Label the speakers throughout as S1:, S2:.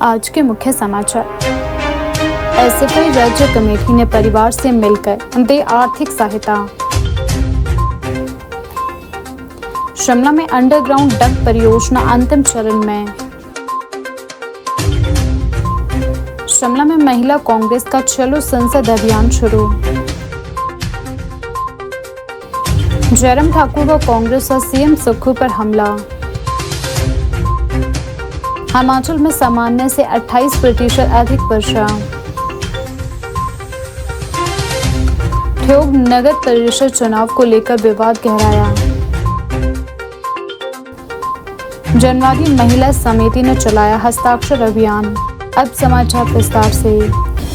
S1: आज के मुख्य समाचार। एसएफआई राज्य कमेटी ने परिवार से मिलकर दे आर्थिक सहायता। शिमला में अंडरग्राउंड डक परियोजना अंतिम चरण में। शिमला में महिला कांग्रेस का चलो संसद अभियान शुरू। जयराम ठाकुर व कांग्रेस और सीएम सुक्खू पर हमला। हिमाचल में सामान्य से 28% अधिक वर्षा। ठियोग नगर परिषद चुनाव को लेकर विवाद गहराया। जनवादी महिला समिति ने चलाया हस्ताक्षर अभियान। अब समाचार विस्तार से।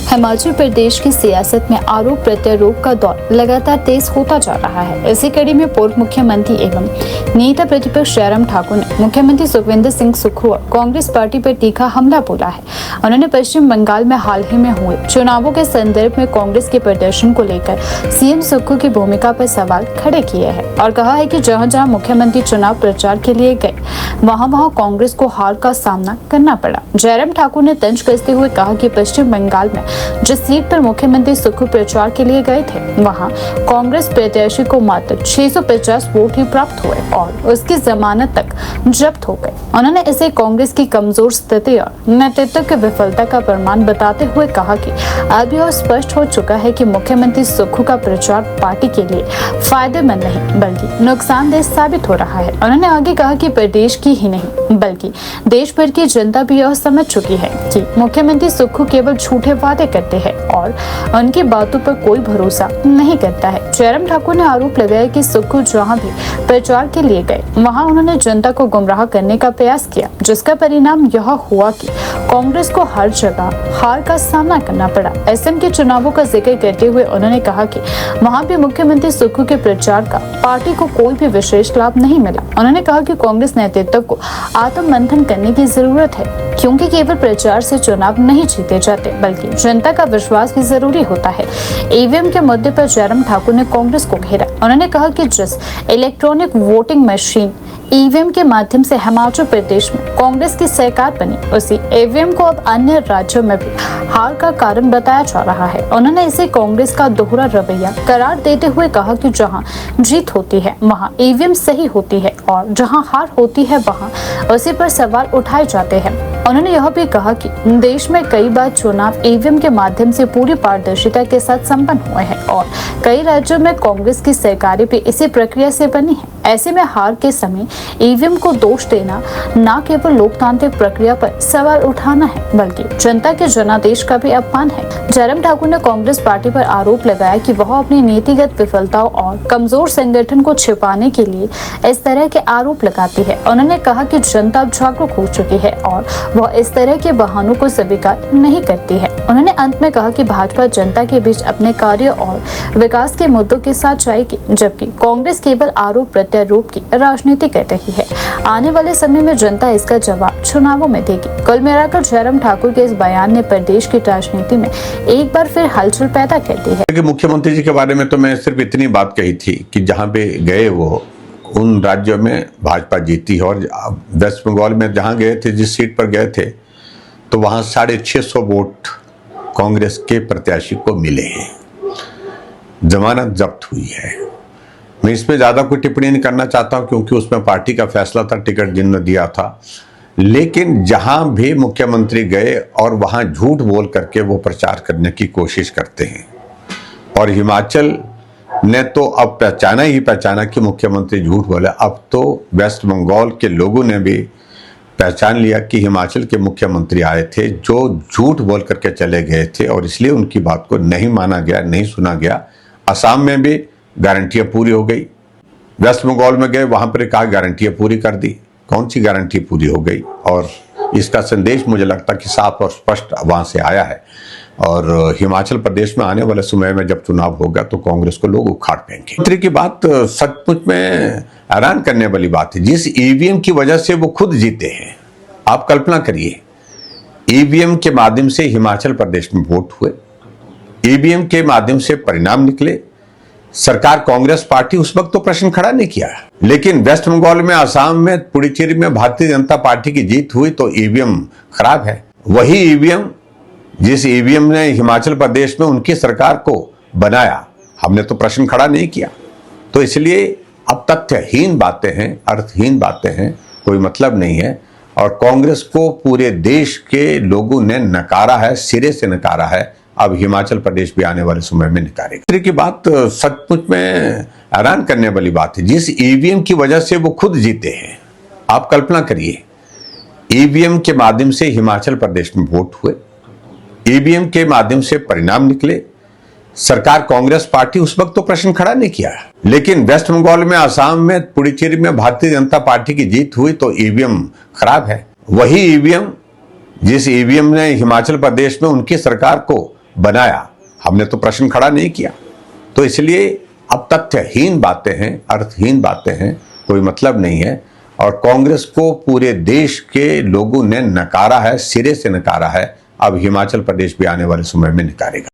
S1: हिमाचल प्रदेश की सियासत में आरोप प्रत्यारोप का दौर लगातार तेज होता जा रहा है। इसी कड़ी में पूर्व मुख्यमंत्री एवं नेता प्रतिपक्ष जयराम ठाकुर ने मुख्यमंत्री सुखविंदर सिंह सुक्खू और कांग्रेस पार्टी पर तीखा हमला बोला है। उन्होंने पश्चिम बंगाल में हाल ही में हुए चुनावों के संदर्भ में कांग्रेस के प्रदर्शन को लेकर सीएम सुक्खू की भूमिका पर सवाल खड़े किए हैं और कहा है कि जहां जहां मुख्यमंत्री चुनाव प्रचार के लिए गए वहां कांग्रेस को हार का सामना करना पड़ा। जयराम ठाकुर ने तंज कसते हुए कहा कि पश्चिम बंगाल में जिस सीट पर मुख्यमंत्री सुक्खू प्रचार के लिए गए थे वहां कांग्रेस प्रत्याशी को मात्र 650 वोट ही प्राप्त हुए और उसकी जमानत तक जब्त हो गए। उन्होंने इसे कांग्रेस की कमजोर स्थिति और नेतृत्व की विफलता का प्रमाण बताते हुए कहा कि अब यह स्पष्ट हो चुका है कि मुख्यमंत्री सुक्खू का प्रचार पार्टी के लिए फायदेमंद नहीं बल्कि नुकसानदेह साबित हो रहा है। उन्होंने आगे कहा कि प्रदेश की ही नहीं बल्कि देश भर की जनता भी यह समझ चुकी है कि मुख्यमंत्री सुक्खू केवल झूठे वादे करते हैं और उनकी बातों पर कोई भरोसा नहीं करता है। जयराम ठाकुर ने आरोप लगाया कि सुक्खू जहां भी प्रचार के लिए गए वहां उन्होंने जनता को गुमराह करने का प्रयास किया, जिसका परिणाम यह हुआ कि कांग्रेस को हर जगह हार का सामना करना पड़ा। एसएम के चुनावों का जिक्र करते हुए उन्होंने कहा कि वहां भी मुख्यमंत्री सुक्खू के प्रचार का पार्टी को कोई भी विशेष लाभ नहीं मिला। उन्होंने कहा कि कांग्रेस नेतृत्व को आत्ममंथन करने की जरूरत है क्योंकि केवल प्रचार से चुनाव नहीं जीते जाते बल्कि जनता का विश्वास भी जरूरी होता है। ईवीएम के मुद्दे पर जयराम ठाकुर ने कांग्रेस को घेरा। उन्होंने कहा कि जिस इलेक्ट्रॉनिक वोटिंग मशीन ईवीएम के माध्यम से हिमाचल प्रदेश में कांग्रेस की सरकार बनी उसी ईवीएम को अब अन्य राज्यों में भी हार का कारण बताया जा रहा है। उन्होंने इसे कांग्रेस का दोहरा रवैया करार देते हुए कहा कि जहां जीत होती है वहां ईवीएम सही होती है और जहां हार होती है वहां उसी पर सवाल उठाए जाते हैं। उन्होंने यह भी कहा कि देश में कई बार चुनाव ईवीएम के माध्यम से पूरी पारदर्शिता के साथ संपन्न हुए हैं और कई राज्यों में कांग्रेस की सरकारें भी इसी प्रक्रिया से बनी है। ऐसे में हार के समय ईवीएम को दोष देना न केवल लोकतांत्रिक प्रक्रिया पर सवाल उठाना है बल्कि जनता के जनादेश का भी अपमान है। जयराम ठाकुर ने कांग्रेस पार्टी पर आरोप लगाया कि वह अपनी नीतिगत विफलताओं और कमजोर संगठन को छिपाने के लिए इस तरह के आरोप लगाती है। उन्होंने कहा कि जनता अब जागरूक हो चुकी है और वह इस तरह के बहानों को स्वीकार नहीं करती है। उन्होंने अंत में कहा कि भाजपा जनता के बीच अपने कार्य और विकास के मुद्दों के साथ जाएगी जबकि कांग्रेस केवल आरोप प्रत्यारोप की राजनीति कर रही है। आने वाले समय में जनता इसका जवाब चुनावों में देगी। कुल मिलाकर जयराम ठाकुर के इस बयान ने प्रदेश की राजनीति में एक बार फिर हलचल पैदा कर दी है।
S2: मुख्यमंत्री जी के बारे में तो मैं सिर्फ इतनी बात कही थी कि जहां पे गए वो उन राज्यों में भाजपा जीती है और वेस्ट बंगाल में जहां गए थे जिस सीट पर गए थे तो वहां 650 वोट कांग्रेस के प्रत्याशी को मिले हैं। जमानत जब्त हुई है। मैं इसमें ज्यादा कोई टिप्पणी नहीं करना चाहता हूं क्योंकि उसमें पार्टी का फैसला था, टिकट जिन्होंने दिया था। लेकिन जहां भी मुख्यमंत्री गए और वहां झूठ बोल करके वो प्रचार करने की कोशिश करते हैं और हिमाचल ने तो अब पहचाना कि मुख्यमंत्री झूठ बोले। अब तो वेस्ट बंगाल के लोगों ने भी पहचान लिया कि हिमाचल के मुख्यमंत्री आए थे जो झूठ बोल करके चले गए थे और इसलिए उनकी बात को नहीं माना गया, नहीं सुना गया। असम में भी गारंटियां पूरी हो गई। वेस्ट बंगाल में गए वहां पर कहा गारंटियां पूरी कर दी। कौन सी गारंटी पूरी हो गई? और इसका संदेश मुझे लगता कि साफ और स्पष्ट वहां से आया है। और हिमाचल प्रदेश में आने वाले समय में जब चुनाव होगा तो कांग्रेस को लोग उखाड़ फेंकेंगे। मंत्री की बात सचमुच में हैरान करने वाली बात है। जिस ईवीएम की वजह से वो खुद जीते हैं, आप कल्पना करिए, ईवीएम के माध्यम से हिमाचल प्रदेश में वोट हुए, ईवीएम के माध्यम से परिणाम निकले। सरकार कांग्रेस पार्टी उस वक्त तो प्रश्न खड़ा नहीं किया, लेकिन वेस्ट बंगाल में, असम में, पुडुचेरी में भारतीय जनता पार्टी की जीत हुई तो ईवीएम खराब है। वही ईवीएम जिस ईवीएम ने हिमाचल प्रदेश में उनकी सरकार को बनाया, हमने तो प्रश्न खड़ा नहीं किया। तो इसलिए अब तथ्यहीन बातें हैं, अर्थहीन बातें हैं, कोई मतलब नहीं है। और कांग्रेस को पूरे देश के लोगों ने नकारा है, सिरे से नकारा है। अब हिमाचल प्रदेश भी आने वाले समय में नकारेगा। इस तरह की बात सचमुच में हैरान करने वाली बात है। जिस ईवीएम की वजह से वो खुद जीते हैं, आप कल्पना करिए, ईवीएम के माध्यम से हिमाचल प्रदेश में वोट हुए, ईवीएम के माध्यम से परिणाम निकले। सरकार कांग्रेस पार्टी उस वक्त तो प्रश्न खड़ा नहीं किया, लेकिन वेस्ट बंगाल में, आसाम में, पुडुचेरी में भारतीय जनता पार्टी की जीत हुई तो ईवीएम खराब है। वही ईवीएम जिस ईवीएम ने हिमाचल प्रदेश में उनकी सरकार को बनाया, हमने तो प्रश्न खड़ा नहीं किया। तो इसलिए अब तथ्यहीन बातें हैं, अर्थहीन बातें हैं, कोई मतलब नहीं है। और कांग्रेस को पूरे देश के लोगों ने नकारा है, सिरे से नकारा है। अब हिमाचल प्रदेश भी आने वाले समय में नकारेगा।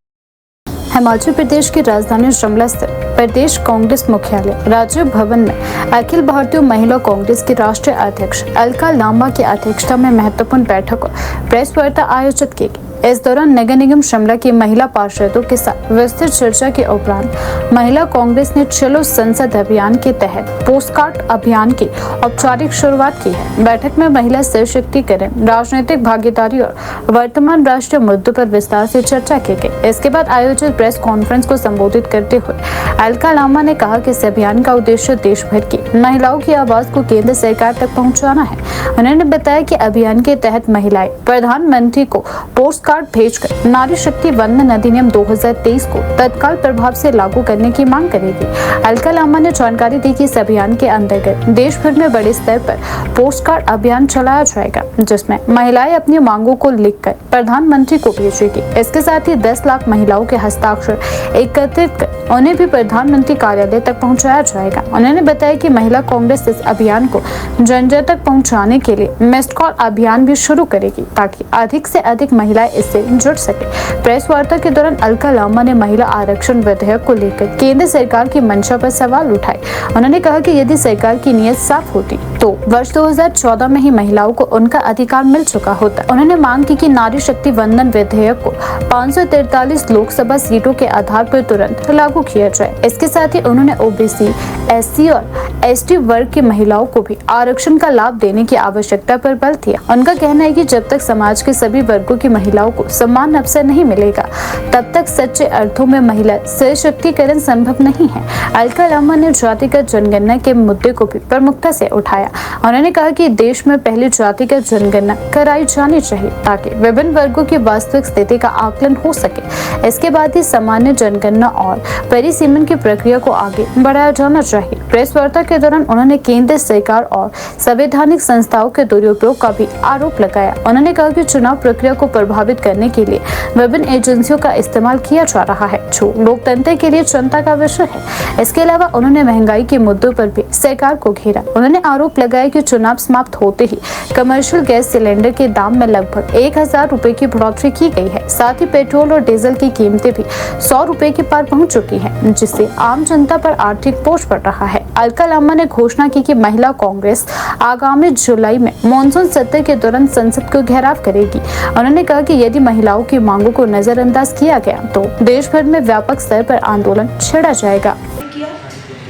S1: हिमाचल प्रदेश की राजधानी शिमला स्थित प्रदेश कांग्रेस मुख्यालय राजीव भवन में अखिल भारतीय महिला कांग्रेस की राष्ट्रीय अध्यक्ष अलका लांबा की अध्यक्षता में महत्वपूर्ण बैठक और प्रेस वार्ता आयोजित की गई। इस दौरान नगर निगम शिमला की महिला पार्षदों के साथ विस्तृत चर्चा के उपरांत महिला कांग्रेस ने चलो संसद अभियान के तहत पोस्टकार्ड अभियान की औपचारिक शुरुआत की है। बैठक में महिला सशक्तिकरण, राजनीतिक भागीदारी और वर्तमान राष्ट्रीय मुद्दों पर विस्तार से चर्चा की गई। इसके बाद आयोजित प्रेस कॉन्फ्रेंस को संबोधित करते हुए अलका लांबा ने कहा कि इस अभियान का उद्देश्य देश भर की महिलाओं की आवाज को केंद्र सरकार तक पहुँचाना है। उन्होंने बताया कि अभियान के तहत महिलाएं प्रधानमंत्री को पोस्ट कार्ड भेजकर नारी शक्ति वंदन अधिनियम 2023 को तत्काल प्रभाव से लागू करने की मांग करेगी। अलका लांबा ने जानकारी दी कि इस अभियान के अंतर्गत देश भर में बड़े स्तर पर पोस्ट कार्ड अभियान चलाया जाएगा, जिसमें महिलाएं अपनी मांगों को लिखकर प्रधानमंत्री को भेजेगी। इसके साथ ही 10 लाख महिलाओं के हस्ताक्षर एकत्रित कर उन्हें भी प्रधानमंत्री कार्यालय तक पहुँचाया जाएगा। उन्होंने बताया कि महिला कांग्रेस इस अभियान को जन जन तक पहुँचाने के लिए मिस्ड कॉल अभियान भी शुरू करेगी, ताकि अधिक से अधिक महिलाएं इससे जुड़ सके। प्रेस वार्ता के दौरान अलका लांबा ने महिला आरक्षण विधेयक को लेकर केंद्र सरकार की मंशा पर सवाल उठाए। उन्होंने कहा कि यदि सरकार की नीयत साफ होती तो वर्ष 2014 में ही महिलाओं को उनका अधिकार मिल चुका होता। उन्होंने मांग की कि नारी शक्ति वंदन विधेयक को 543 लोकसभा सीटों के आधार पर तुरंत लागू किया जाए। इसके साथ ही उन्होंने ओबीसी, एससी और एसटी वर्ग की महिलाओं को भी आरक्षण का लाभ देने की आवश्यकता पर बल दिया। उनका कहना है कि जब तक समाज के सभी वर्गों की महिलाओं को समान अवसर नहीं मिलेगा, तब तक सच्चे अर्थों में महिला सशक्तिकरण संभव नहीं है। अलका लांबा ने जातिगत जनगणना के मुद्दे को भी प्रमुखता से उठाया। उन्होंने कहा कि देश में पहले जातिगत जनगणना कराई जानी चाहिए, ताकि विभिन्न वर्गों की वास्तविक स्थिति का आकलन हो सके। इसके बाद ही सामान्य जनगणना और परिसीमन की प्रक्रिया को आगे बढ़ाया जाना चाहिए। प्रेस वार्ता के दौरान उन्होंने केंद्र सरकार और संवैधानिक संस्थाओं के दुरुपयोग का भी आरोप लगाया। उन्होंने कहा कि चुनाव प्रक्रिया को प्रभावित करने के लिए विभिन्न एजेंसियों का इस्तेमाल किया जा रहा है, जो लोकतंत्र के लिए चिंता का विषय है। इसके अलावा उन्होंने महंगाई के मुद्दों पर भी सरकार को घेरा। उन्होंने आरोप लगाया कि चुनाव समाप्त होते ही कमर्शियल गैस सिलेंडर के दाम में लगभग 1000 रुपए की बढ़ोतरी की गई है। साथ ही पेट्रोल और डीजल की कीमतें भी 100 रुपए के पार पहुंच चुकी है, जिससे आम जनता पर आर्थिक बोझ पड़ रहा है। अलका लांबा ने घोषणा की कि महिला कांग्रेस आगामी जुलाई में मॉनसून सत्र के दौरान संसद को घेराव करेगी। उन्होंने कहा कि यदि महिलाओं की मांगों को नजरअंदाज किया गया तो देश भर में व्यापक स्तर पर आंदोलन छेड़ा जाएगा।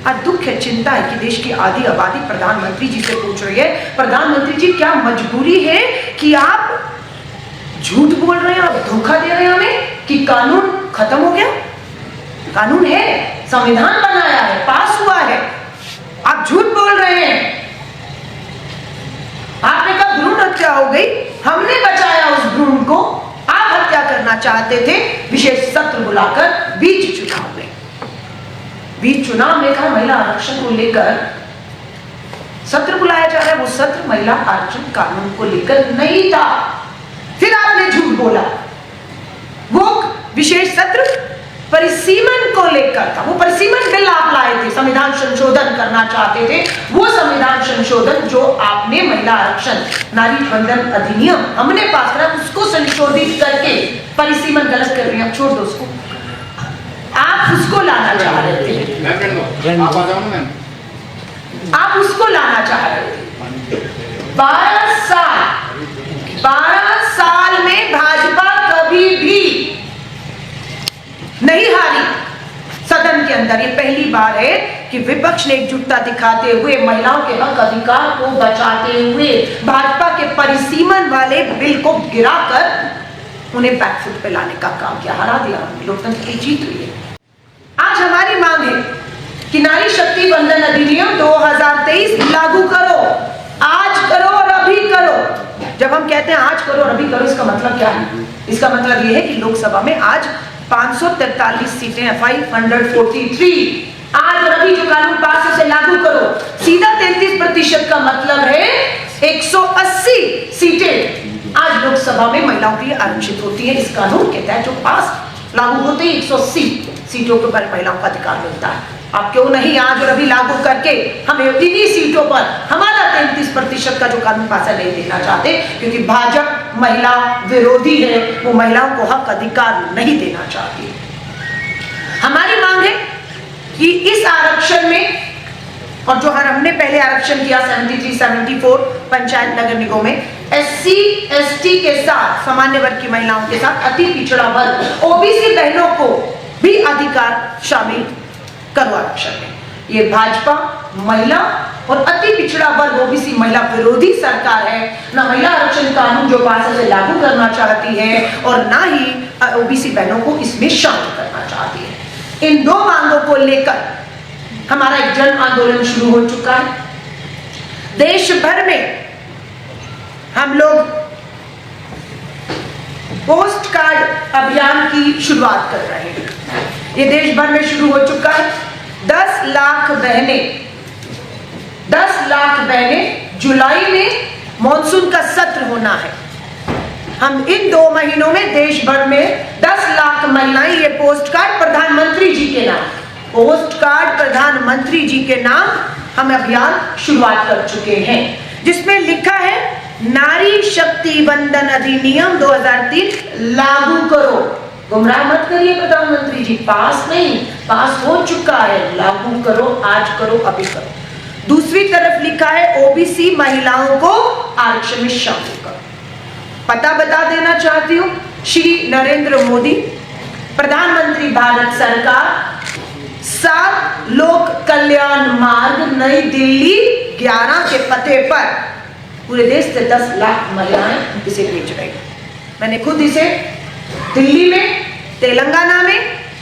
S3: आज दुख है, चिंता है कि देश की आधी आबादी प्रधानमंत्री जी से पूछ रही है, प्रधानमंत्री जी क्या मजबूरी है कि आप झूठ बोल रहे हैं, आप धोखा दे रहे हैं हमें कि कानून खत्म हो गया? कानून है, संविधान बनाया है, पास हुआ है, आप झूठ बोल रहे हैं। आपने कहा भ्रूण हत्या हो गई, हमने बचाया उस भ्रूण को, आप हत्या करना चाहते थे। विशेष सत्र बुलाकर बीच चुनाव में, बीच चुनाव में कहा महिला आरक्षण को लेकर सत्र बुलाया जा रहा है, वो सत्र महिला आरक्षण कानून को लेकर नहीं था। फिर आपने झूठ बोला। वो विशेष सत्र परिसीमन को लेकर था। वो परिसीमन बिल आप लाए थे, संविधान संशोधन करना चाहते थे। वो संविधान संशोधन जो आपने महिला आरक्षण नारी वंदन अधिनियम हमने पास करा, उसको संशोधित करके परिसीमन गलत कर रहे हैं, अब छोड़ दो उसको। आप उसको लाना चाह रहे थे, आप उसको लाना चाह रहे थे। 12 साल में अंदर ये पहली बार है कि विपक्ष ने एकजुटता दिखाते हुए महिलाओं के हक अधिकार को बचाते हुए भाजपा के परिसीमन वाले बिल को गिराकर उन्हें बैकफुट पे लाने का काम किया, हरा दिया, लोकतंत्र की जीत हुई है। आज हमारी मांग है कि नारी शक्ति वंदन अधिनियम 2023 लागू करो, आज करो और अभी करो। जब हम कहते हैं आज करो और अभी करो, इसका मतलब क्या है? इसका मतलब यह है कि लोकसभा में आज 543 सीटें हैं, 543, आज और अभी जो कानून पास है उसे लागू करो। सीधा 33% का मतलब है 180 सीटें आज लोकसभा में महिलाओं के लिए आरक्षित होती है। इस कानून के तहत जो पास लागू होते ही 180 सीटों के ऊपर महिलाओं का अधिकार मिलता है। आप क्यों नहीं आज और अभी लागू करके हमें इन्हीं सीटों पर हमारा 33% का जो कानून पास है नहीं देना चाहते, क्योंकि भाजपा महिला विरोधी है, वो महिलाओं को हक अधिकार नहीं देना चाहती। हमारी मांग है कि इस आरक्षण में, और जो हमने पहले आरक्षण किया 73, 74 पंचायत नगर निगम में, SC, ST के साथ सामान्य वर्ग की महिलाओं के साथ अति पिछड़ा वर्ग OBC बहनों को भी अधिकार शामिल करो आरक्षण में। ये भाजपा महिला और अति पिछड़ा वर्ग OBC महिला विरोधी सरकार है। ना महिला आरक्षण कानून जो पास है उसे लागू करना चाहती है और ना ही OBC बहनों को इसमें शामिल करना चाहती है। इन दो मांगों को लेकर हमारा एक जन आंदोलन शुरू हो चुका है। देश भर में हम लोग पोस्ट कार्ड अभियान की शुरुआत कर रहे हैं। ये देश भर में शुरू हो चुका है। 10 लाख बहनें जुलाई में मॉनसून का सत्र होना है। हम इन 2 महीनों में देश भर में 10 लाख महिलाएं ये पोस्ट कार्ड प्रधानमंत्री जी के नाम, पोस्ट कार्ड प्रधानमंत्री जी के नाम हम अभियान शुरुआत कर चुके हैं, जिसमें लिखा है नारी शक्ति वंदन अधिनियम 2003 लागू करो। गुमराह मत करिए प्रधानमंत्री जी, पास नहीं, पास हो चुका है, लागू करो, आज करो, अभी करो। दूसरी तरफ लिखा है OBC महिलाओं को आरक्षण में शामिल करो। पता बता देना चाहती हूँ, श्री नरेंद्र मोदी प्रधानमंत्री भारत सरकार 7 लोक कल्याण मार्ग नई दिल्ली 11 के पते पर पूरे देश से 10 लाख महिलाएं इसे बेच रही हैं। मैंने खुद इसे दिल्ली में, तेलंगाना में,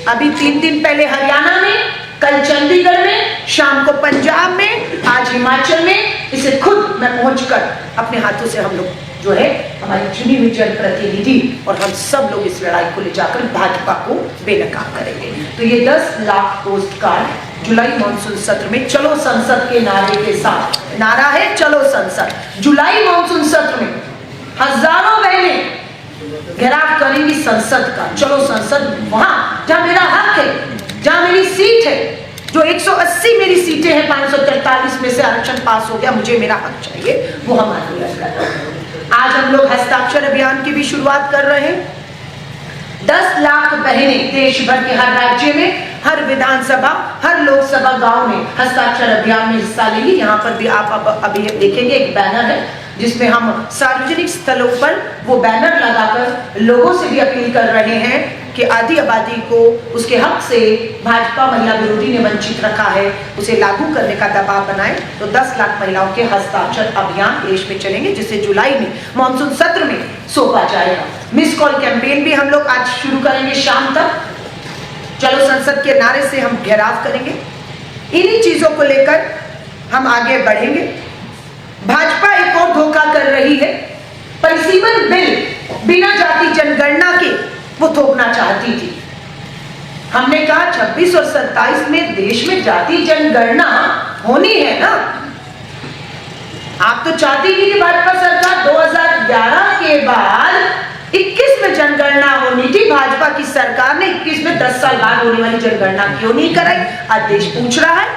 S3: अभी 3 दिन पहले हरियाणा में, कल चंडीगढ़ में, शाम को पंजाब में, आज हिमाचल में इसे खुद मैं पहुंचकर अपने हाथों से हम लोग जो है हमारी चुनी हुई जनप्रतिनिधि और हम सब लोग इस लड़ाई को ले जाकर भाजपा को बेनकाब करेंगे। तो ये 10 लाख पोस्ट कार्ड जुलाई मानसून सत्र में चलो संसद के नारे के साथ, नारा है चलो संसद, जुलाई मानसून सत्र में हजारों बहनें घेराव करेंगी संसद का। चलो संसद, वहां जहां मेरा हक है, जहां मेरी सीट है, जो 180 मेरी सीटें हैं, 543 में से आरक्षण पास हो गया, मुझे मेरा हक चाहिए, वो हम आंदोलन कर रहे हैं। आज हम लोग हस्ताक्षर अभियान की भी शुरुआत कर रहे हैं। 10 लाख बहनें देश भर के हर राज्य में, हर विधानसभा, हर लोकसभा गांव में हस्ताक्षर अभियान में हिस्सा लेंगी। यहाँ पर भी आप अभी देखेंगे एक बैनर है जिसमें हम सार्वजनिक स्थलों पर वो बैनर लगाकर लोगों से भी अपील कर रहे हैं कि आधी आबादी को उसके हक से भाजपा महिला विरोधी ने वंचित रखा है, उसे लागू करने का दबाव बनाए। तो 10 लाख महिलाओं के हस्ताक्षर अभियान देश में चलेंगे, जिसे जुलाई में मानसून सत्र में सौंपा जाएगा। मिस कॉल कैंपेन भी हम लोग आज शुरू करेंगे शाम तक। चलो संसद के नारे से हम घेराव करेंगे। इन्हीं चीजों को लेकर हम आगे बढ़ेंगे। भाजपा एक और धोखा कर रही है। परिसीमन बिल बिना जाति जनगणना के वो थोपना चाहती थी। हमने कहा 26 और 27 में देश में जाति जनगणना होनी है ना। आप तो चाहती थी कि भाजपा सरकार 2011 के बाद 21 में जनगणना होनी थी। भाजपा की सरकार ने 21 में 10 साल बाद होने वाली जनगणना क्यों नहीं कराई, आज देश पूछ रहा है।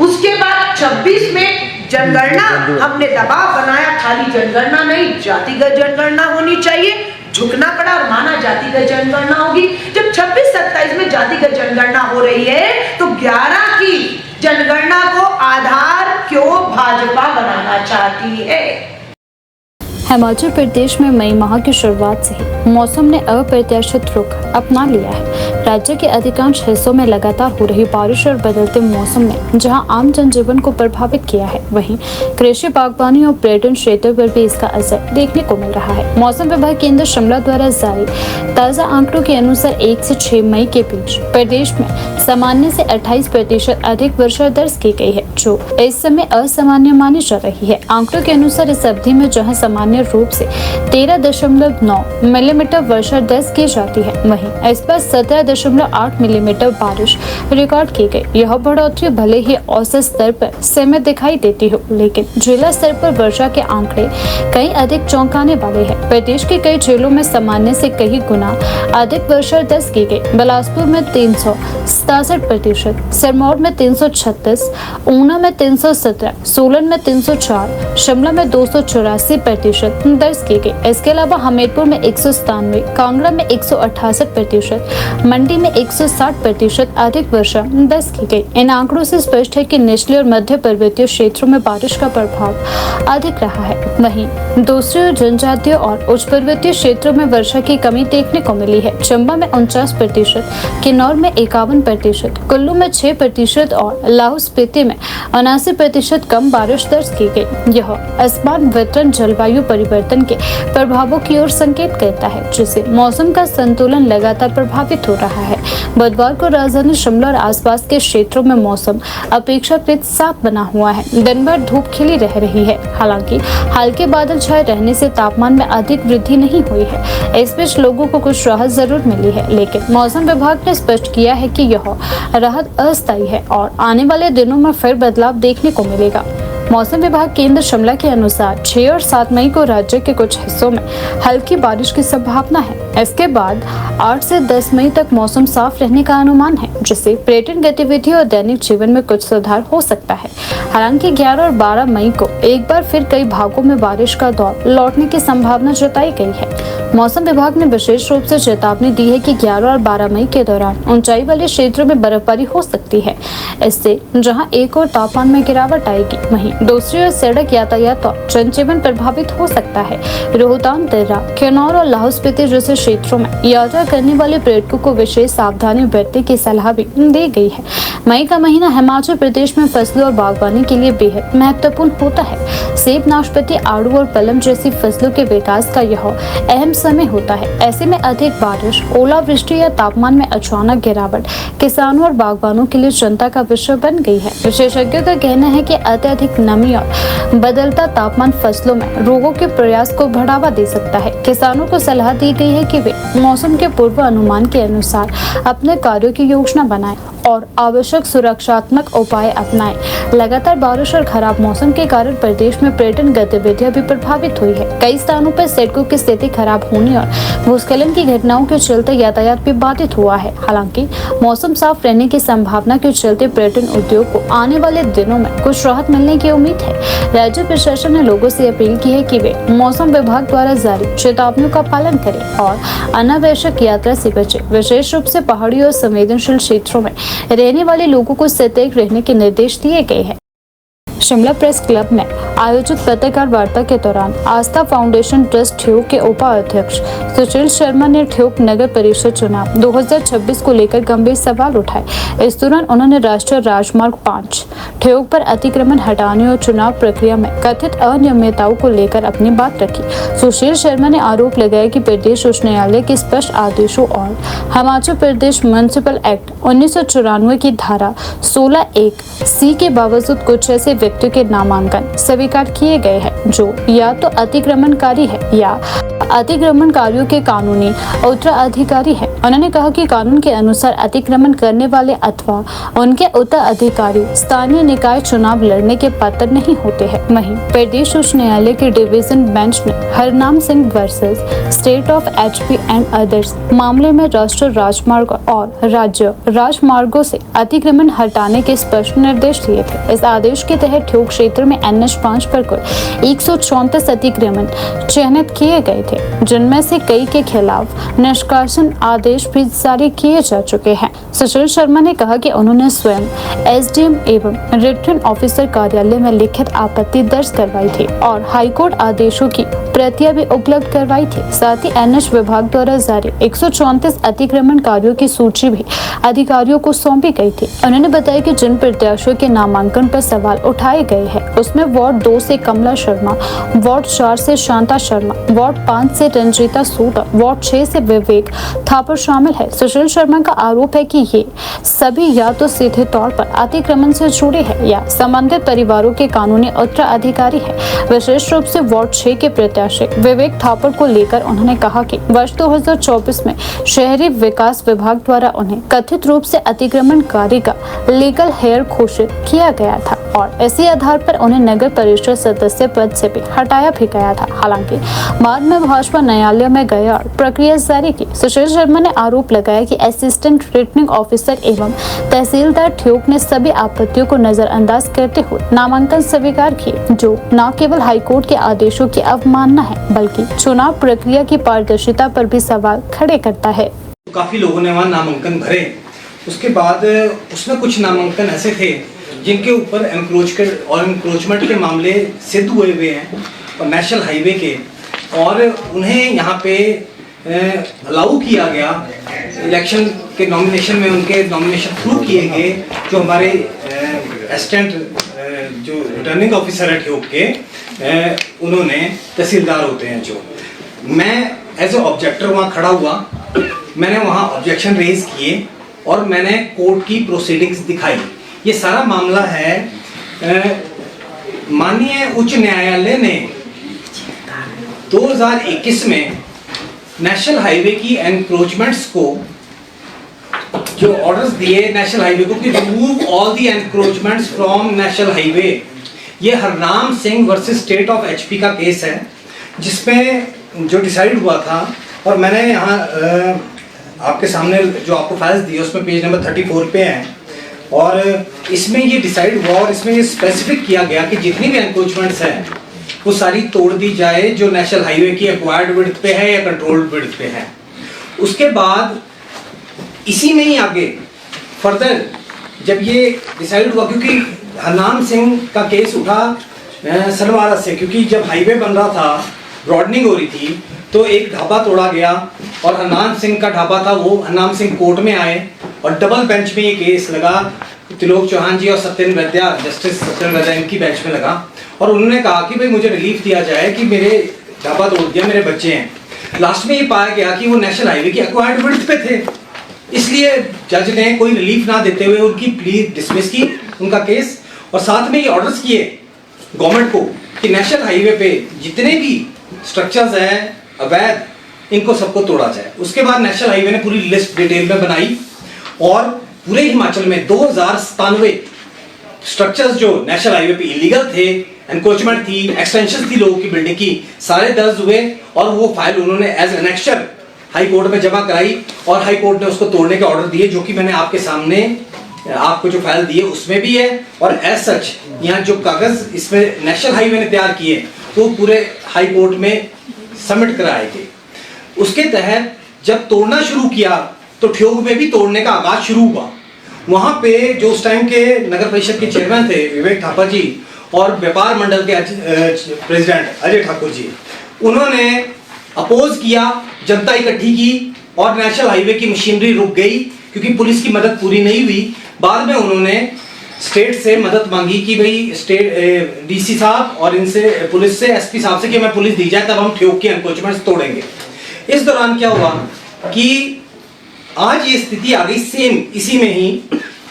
S3: उसके बाद 26 में जनगणना हमने दबाव बनाया, खाली जनगणना नहीं, जातिगत जनगणना होनी चाहिए। झुकना पड़ा और माना जातिगत जनगणना होगी। जब 26-27 में जातिगत जनगणना हो रही है तो 11 की जनगणना को आधार क्यों भाजपा बनाना चाहती है?
S1: हिमाचल प्रदेश में मई माह की शुरुआत से ही मौसम ने अप्रत्याशित रुख अपना लिया है। राज्य के अधिकांश हिस्सों में लगातार हो रही बारिश और बदलते मौसम ने जहां आम जनजीवन को प्रभावित किया है, वहीं कृषि, बागवानी और पर्यटन क्षेत्र पर भी इसका असर देखने को मिल रहा है। मौसम विभाग केंद्र शिमला द्वारा जारी ताजा आंकड़ों के अनुसार 1 से 6 मई के बीच प्रदेश में सामान्य से 28% अधिक वर्षा दर्ज की गई है, जो इस समय असामान्य मानी जा रही है। आंकड़ों के अनुसार इस अवधि में जहां सामान्य रूप से 13.9 मिलीमीटर वर्षा दर्ज की जाती है, वहीं इस बार 17.8 मिलीमीटर बारिश रिकॉर्ड की गई। यह बढ़ोतरी भले ही औसत स्तर पर सीमित दिखाई देती हो, लेकिन जिला स्तर पर वर्षा के आंकड़े कई अधिक चौंकाने वाले हैं। प्रदेश के कई जिलों में सामान्य से कई गुना अधिक वर्षा दर्ज की गई। बिलासपुर में 367%, सिरमौर में 336, ऊना में 317, सोलन में 304, शिमला में 284% दर्ज की गई। इसके अलावा हमीरपुर में 197, कांगड़ा में 168%, मंडी में 160% अधिक वर्षा दर्ज की गई। इन आंकड़ों से स्पष्ट है कि निचले और मध्य पर्वतीय क्षेत्रों में बारिश का प्रभाव अधिक रहा है। वहीं दूसरी ओर जनजातीय और उच्च पर्वतीय क्षेत्रों में वर्षा की कमी देखने को मिली है। चंबा में 49%, किन्नौर में 51%, कुल्लू में 6% और लाहौल स्पीति में 79% कम बारिश दर्ज की गई। यह आसमान वितरण जलवायु परिवर्तन के प्रभावों की ओर संकेत करता है, जिससे मौसम का संतुलन लगातार प्रभावित हो रहा है। बुधवार को राजधानी शिमला और आसपास के क्षेत्रों में मौसम अपेक्षाकृत साफ बना हुआ है। दिन भर धूप खिली रह रही है। हालांकि हल्के बादल छाए रहने से तापमान में अधिक वृद्धि नहीं हुई है। इस बीच लोगों को कुछ राहत जरूर मिली है, लेकिन मौसम विभाग ने स्पष्ट किया है कि यह राहत अस्थायी है और आने वाले दिनों में फिर बदलाव देखने को मिलेगा। मौसम विभाग केंद्र शिमला के अनुसार 6 और 7 मई को राज्य के कुछ हिस्सों में हल्की बारिश की संभावना है। इसके बाद 8 से 10 मई तक मौसम साफ रहने का अनुमान है, जिससे पर्यटन गतिविधि और दैनिक जीवन में कुछ सुधार हो सकता है। हालांकि 11 और 12 मई को एक बार फिर कई भागों में बारिश का दौर लौटने की संभावना जताई गई है। मौसम विभाग ने विशेष रूप से चेतावनी दी है कि 11 और 12 मई के दौरान ऊंचाई वाले क्षेत्रों में बर्फबारी हो सकती है। इससे जहां एक और तापमान में गिरावट आएगी, वहीं दूसरी ओर सड़क यातायात और जनजीवन प्रभावित हो सकता है। रोहतांग, दर्रा, किन्नौर और लाहौल स्पीति जैसे क्षेत्रों में यात्रा करने वाले पर्यटकों को विशेष सावधानी बरतने की सलाह भी दी गई है। मई का महीना हिमाचल प्रदेश में फसलों और बागवानी के लिए बेहद महत्वपूर्ण होता है। सेब, नाशपाती, आड़ू और पलम जैसी फसलों के विकास का यह अहम समय होता है। ऐसे में अधिक बारिश, ओलावृष्टि या तापमान में अचानक गिरावट किसानों और बागवानों के लिए चिंता का विषय बन गई है। विशेषज्ञों का कहना है कि अत्यधिक नमी और बदलता तापमान फसलों में रोगों के प्रयास को बढ़ावा दे सकता है। किसानों को सलाह दी गई है कि वे मौसम के पूर्व अनुमान के अनुसार अपने कार्यों की योजना बनाएं और आवश्यक सुरक्षात्मक उपाय अपनाएं। लगातार बारिश और खराब मौसम के कारण प्रदेश में पर्यटन गतिविधियां भी प्रभावित हुई है। कई स्थानों पर सड़कों की स्थिति खराब होने और भूस्खलन की घटनाओं के चलते यातायात भी बाधित हुआ है। हालांकि मौसम साफ रहने की संभावना के चलते पर्यटन उद्योग को आने वाले दिनों में कुछ राहत मिलने की उम्मीद है। राज्य प्रशासन ने लोगों से अपील की है कि वे मौसम विभाग द्वारा जारी चेतावनियों का पालन करें और अनावश्यक यात्रा से बचें। विशेष रूप से पहाड़ी और संवेदनशील क्षेत्रों में रहने वाले लोगों को सतर्क रहने के निर्देश दिए गए हैं। शिमला प्रेस क्लब में आयोजित पत्रकार वार्ता के दौरान आस्था फाउंडेशन ट्रस्ट ठियोग के उपाध्यक्ष सुशील शर्मा ने ठियोग नगर परिषद चुनाव 2026 को लेकर गंभीर सवाल उठाए। इस दौरान उन्होंने राष्ट्रीय राजमार्ग 5 ठियोग पर अतिक्रमण हटाने और चुनाव प्रक्रिया में कथित अनियमितताओं को लेकर अपनी बात रखी। सुशील शर्मा ने आरोप लगाया कि प्रदेश उच्च न्यायालय के स्पष्ट आदेशों और हिमाचल प्रदेश म्युनिसिपल एक्ट 1994 की धारा 16(1)(c) के बावजूद कुछ ऐसे व्यक्तियों के नामांकन स्वीकार किए गए हैं जो या तो अतिक्रमणकारी है या अतिक्रमणकारियों के कानूनी उत्तराधिकारी है। उन्होंने कहा कि कानून के अनुसार अतिक्रमण करने वाले अथवा उनके उत्तराधिकारी स्थानीय निकाय चुनाव लड़ने के पात्र नहीं होते हैं। वहीं प्रदेश उच्च न्यायालय के डिवीजन बेंच ने Harnam Singh versus state of HP and others मामले में राष्ट्रीय राजमार्ग और राज्य राजमार्गों से अतिक्रमण हटाने के स्पष्ट निर्देश दिए थे। इस आदेश के तहत ठियोग क्षेत्र में NH5 पर कुल 134 अतिक्रमण चिन्हित किए गए थे, जिनमें से कई के खिलाफ निष्कासन आदेश आदेश भी जारी किए जा चुके हैं। सुशील शर्मा ने कहा कि उन्होंने स्वयं एसडीएम एवं रिटर्निंग ऑफिसर कार्यालय में लिखित आपत्ति दर्ज करवाई थी और हाईकोर्ट आदेशों की प्रतियां भी उपलब्ध करवाई थी। साथ ही एनएच विभाग द्वारा जारी 134 अतिक्रमण कार्यों की सूची भी अधिकारियों को सौंपी गई थी। उन्होंने बताया कि जिन प्रत्याशियों के नामांकन पर सवाल उठाए गए हैं उसमें वार्ड 2 से कमला शर्मा, वार्ड 4 से शांता शर्मा, वार्ड 5 से रंजीता सूद, वार्ड 6 से विवेक थापर शामिल है। सुशील शर्मा का आरोप है कि ये सभी या तो सीधे तौर पर अतिक्रमण से जुड़े हैं या संबंधित परिवारों के कानूनी उत्तराधिकारी हैं। विशेष रूप से वार्ड 6 के प्रत्याशी विवेक थापर को लेकर उन्होंने कहा कि वर्ष 2024 में शहरी विकास विभाग द्वारा उन्हें कथित रूप से अतिक्रमणकारी का लीगल हेयर घोषित किया गया था और इसी आधार पर उन्हें नगर परिषद सदस्य पद से भी हटाया भी गया था। हालांकि बाद में भाजपा न्यायालय में गया और प्रक्रिया जारी की। सुशील शर्मा ने आरोप लगाया कि असिस्टेंट रिटर्निंग ऑफिसर एवं तहसीलदार ठियोग ने सभी आपत्तियों को नजरअंदाज करते हुए नामांकन स्वीकार किए, जो न केवल हाईकोर्ट के आदेशों की अवमानना है बल्कि चुनाव प्रक्रिया की पारदर्शिता पर भी सवाल खड़े करता है।
S4: काफी लोगों ने वहाँ नामांकन भरे। उसके बाद उसमें कुछ नामांकन ऐसे थे जिनके ऊपर एनक्रोचमेंट के मामले सिद्ध हुए हैं और नेशनल हाईवे के, और उन्हें यहाँ पे अलाउ किया गया। इलेक्शन के नॉमिनेशन में उनके नॉमिनेशन थ्रू किए गए। जो हमारे असिस्टेंट जो रिटर्निंग ऑफिसर है ठियोग के, उन्होंने तहसीलदार होते हैं जो, मैं एज ए ऑब्जेक्टर वहाँ खड़ा हुआ। मैंने वहाँ ऑब्जेक्शन रेज किए और मैंने कोर्ट की प्रोसीडिंग्स दिखाई। ये सारा मामला है माननीय उच्च न्यायालय ने 2021 में नेशनल हाईवे की एनक्रोचमेंट्स को जो ऑर्डर्स दिए नेशनल हाईवे को कि remove all the encroachments from national highway. ये Harnam Singh versus state of HP का केस है जिसमें जो डिसाइड हुआ था। और मैंने यहाँ आपके सामने जो आपको फाइल्स दी उसमें पेज नंबर 34 पे है और इसमें ये डिसाइड हुआ और इसमें ये स्पेसिफिक किया गया कि जितनी भी एनक्रोचमेंट्स हैं वो सारी तोड़ दी जाए जो नेशनल हाईवे की एक्वायर्ड विड्थ पे है या कंट्रोल्ड विड्थ पे है। उसके बाद इसी में ही आगे फर्दर जब ये डिसाइड हुआ, क्योंकि हरनाम सिंह का केस उठा सनवारा से, क्योंकि जब हाईवे बन रहा था, ब्रॉडनिंग हो रही थी, तो एक ढाबा तोड़ा गया और हरनाम सिंह का ढाबा था वो। हरनाम सिंह कोर्ट में आए और डबल बेंच में ये केस लगा। त्रिलोक चौहान जी और सत्येंद्र वैद्या, जस्टिस सत्येंद्र वैद्या, इनकी बेंच में लगा और उन्होंने कहा कि भाई मुझे रिलीफ दिया जाए कि मेरे ढाबा तोड़ दिया, मेरे बच्चे हैं। लास्ट में ये पाया गया कि वो नेशनल हाईवे की एक्वायर्ड विड्थ पे थे, इसलिए जज ने कोई रिलीफ ना देते हुए उनकी प्ली डिसमिस की, उनका केस। और साथ में ये ऑर्डर्स किए गवर्नमेंट को कि नेशनल हाईवे पे जितने भी स्ट्रक्चर्स हैं अवैध, इनको सबको तोड़ा जाए। उसके बाद नेशनल हाईवे ने पूरी लिस्ट डिटेल में बनाई और पूरे हिमाचल में 2097 स्ट्रक्चर्स जो नेशनल हाईवे पे इलीगल थे, एनक्रोचमेंट थी, एक्सटेंशन थी लोगों की बिल्डिंग की, सारे दर्ज हुए और वो फाइल उन्होंने एज एनेक्चर हाई कोर्ट में जमा कराई और हाई कोर्ट ने उसको तोड़ने के ऑर्डर दिए, जो कि मैंने आपके सामने आपको जो फाइल दी है उसमें भी है। और एज सच यहाँ जो कागज इसमें नेशनल हाईवे ने तैयार किए वो पूरे हाई कोर्ट में सबमिट कराए गए। उसके तहत जब तोड़ना शुरू किया तो ठियोग में भी तोड़ने का आगाज शुरू हुआ। वहां पे जो उस टाइम के नगर परिषद के चेयरमैन थे विवेक थापर जी और व्यापार मंडल के प्रेसिडेंट अजय ठाकुर जी, उन्होंने अपोज किया, जनता इकट्ठी की और नेशनल हाईवे की मशीनरी रुक गई क्योंकि पुलिस की मदद पूरी नहीं हुई। बाद में उन्होंने स्टेट से मदद मांगी कि भाई स्टेट डीसी साहब और इनसे पुलिस से एसपी साहब से कि हमें पुलिस दी जाए, तब हम ठियोग की एनक्रोचमेंट्स तोड़ेंगे। इस दौरान क्या हुआ कि आज ये स्थिति आ गई सेम इसी में ही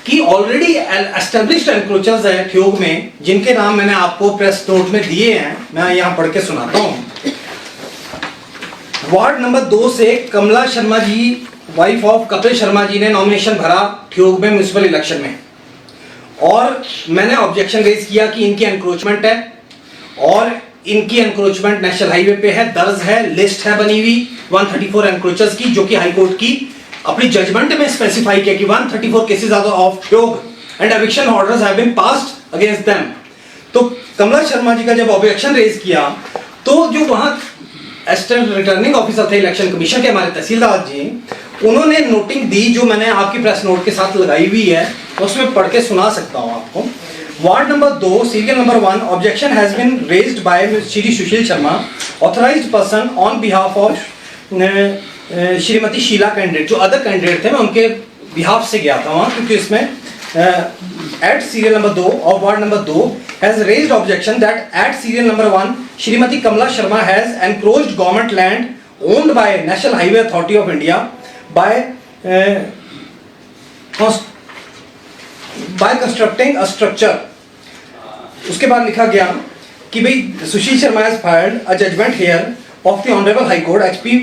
S4: कि ऑलरेडी एस्टेब्लिश्ड एनक्रोचर्स है ठियोग में, जिनके नाम मैंने आपको प्रेस नोट में दिए हैं, मैं यहाँ पढ़ के सुनाता हूँ। वार्ड नंबर 2 से कमला शर्मा जी, वाइफ ऑफ कपिल शर्मा जी, ने नॉमिनेशन भरा ठियोग में म्युनिसिपल इलेक्शन में और मैंने ऑब्जेक्शन रेज किया कि इनकी एनक्रोचमेंट है और इनकी एनक्रोचमेंट नेशनल हाईवे पे है, दर्ज है, लिस्ट है बनी हुई 134 एनक्रोचर्स की, जो कि हाई कोर्ट की अपनी जजमेंट में स्पेसिफाई किया कि 134 cases of Theog and eviction orders have been passed against them. तो कमला शर्मा जी का जब ऑब्जेक्शन रेज किया तो जो वहां असिस्टेंट रिटर्निंग ऑफिसर थे इलेक्शन कमीशन के, हमारे तहसीलदार जी, उन्होंने नोटिंग दी जो मैंने आपकी प्रेस नोट के साथ लगाई हुई है, उसमें पढ़ के सुना सकता हूँ आपको। Ward number 2 serial number 1 objection has been raised by Shri Sushil Sharma authorised person on behalf of Shrimati Sheela candidate. जो अदर कैंडिडेट थे मैं उनके बिहाफ से गया था वहाँ, क्योंकि इसमें एट सीरियल नंबर 2 और ward number 2 has raised objection that at serial number 1 Shrimati Kamla Sharma has encroached government land owned by national highway authority of India by constructing a structure. उसके बाद लिखा गया कि भाई Sushil Sharma has filed a judgement here of the honourable high court HP